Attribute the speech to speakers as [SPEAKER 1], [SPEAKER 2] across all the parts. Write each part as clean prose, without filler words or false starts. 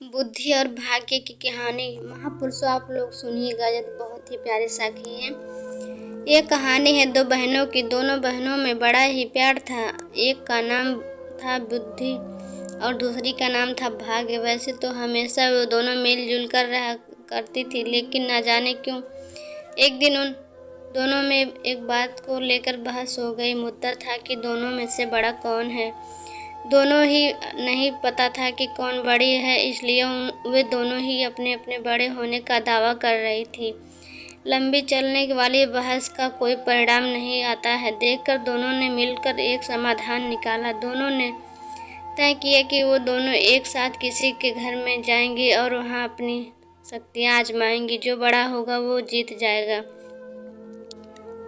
[SPEAKER 1] बुद्धि और भाग्य की कहानी। महापुरुषों, आप लोग सुनिएगा, ये बहुत ही प्यारी साखी है। ये कहानी है दो बहनों की। दोनों बहनों में बड़ा ही प्यार था। एक का नाम था बुद्धि और दूसरी का नाम था भाग्य। वैसे तो हमेशा वो दोनों मिलजुल कर रहा करती थी, लेकिन न जाने क्यों एक दिन उन दोनों में एक बात को लेकर बहस हो गई। मुद्दा था कि दोनों में से बड़ा कौन है। दोनों ही नहीं पता था कि कौन बड़ी है, इसलिए वे दोनों ही अपने अपने बड़े होने का दावा कर रही थी। लंबी चलने वाली बहस का कोई परिणाम नहीं आता है देखकर दोनों ने मिलकर एक समाधान निकाला। दोनों ने तय किया कि वो दोनों एक साथ किसी के घर में जाएंगी और वहाँ अपनी शक्तियाँ आजमाएंगी। जो बड़ा होगा वो जीत जाएगा।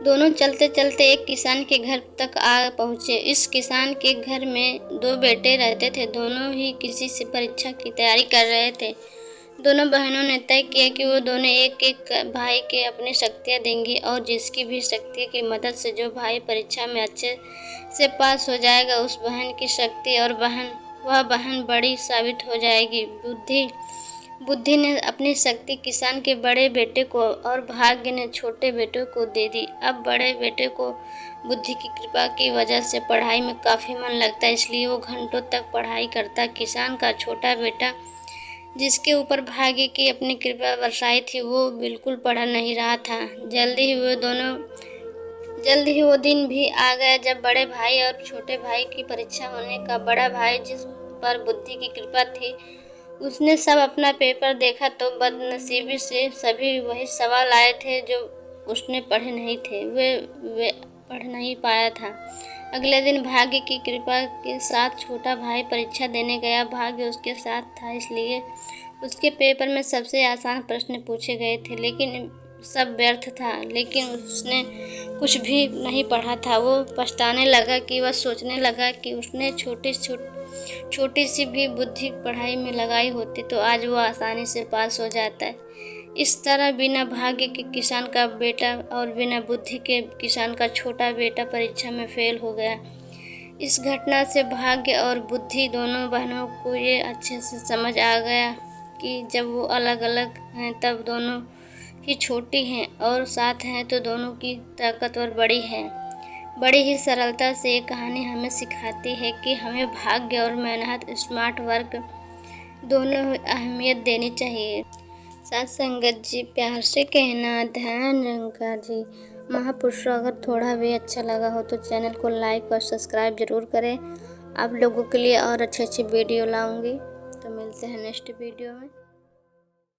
[SPEAKER 1] दोनों चलते चलते एक किसान के घर तक आ पहुँचे। इस किसान के घर में दो बेटे रहते थे। दोनों ही किसी से परीक्षा की तैयारी कर रहे थे। दोनों बहनों ने तय किया कि वो दोनों एक एक भाई के अपनी शक्तियाँ देंगी और जिसकी भी शक्ति की मदद से जो भाई परीक्षा में अच्छे से पास हो जाएगा, उस बहन की शक्ति और वह बहन बड़ी साबित हो जाएगी। बुद्धि ने अपनी शक्ति किसान के बड़े बेटे को और भाग्य ने छोटे बेटे को दे दी। अब बड़े बेटे को बुद्धि की कृपा की वजह से पढ़ाई में काफ़ी मन लगता, इसलिए वो घंटों तक पढ़ाई करता। किसान का छोटा बेटा, जिसके ऊपर भाग्य की अपनी कृपा बरसाई थी, वो बिल्कुल पढ़ नहीं रहा था। जल्दी ही वो दिन भी आ गया जब बड़े भाई और छोटे भाई की परीक्षा होने का। बड़ा भाई, जिस पर बुद्धि की कृपा थी, उसने सब अपना पेपर देखा तो बदनसीबी से सभी वही सवाल आए थे जो उसने पढ़े नहीं थे। वे पढ़ नहीं पाया था। अगले दिन भाग्य की कृपा के साथ छोटा भाई परीक्षा देने गया। भाग्य उसके साथ था, इसलिए उसके पेपर में सबसे आसान प्रश्न पूछे गए थे, लेकिन सब व्यर्थ था। लेकिन उसने कुछ भी नहीं पढ़ा था। वो पछताने लगा कि वह सोचने लगा कि उसने छोटी सी भी बुद्धि पढ़ाई में लगाई होती तो आज वो आसानी से पास हो जाता है। इस तरह बिना भाग्य के किसान का बेटा और बिना बुद्धि के किसान का छोटा बेटा परीक्षा में फेल हो गया। इस घटना से भाग्य और बुद्धि दोनों बहनों को ये अच्छे से समझ आ गया कि जब वो अलग अलग हैं तब दोनों ही छोटी हैं और साथ हैं तो दोनों की ताकतवर बड़ी है। बड़ी ही सरलता से ये कहानी हमें सिखाती है कि हमें भाग्य और मेहनत, स्मार्ट वर्क दोनों अहमियत देनी चाहिए। साथ संगत जी, प्यार से कहना, ध्यान रखना जी। महापुरुषों, अगर थोड़ा भी अच्छा लगा हो तो चैनल को लाइक और सब्सक्राइब जरूर करें। आप लोगों के लिए और अच्छी वीडियो लाऊंगी। तो मिलते हैं नेक्स्ट वीडियो में।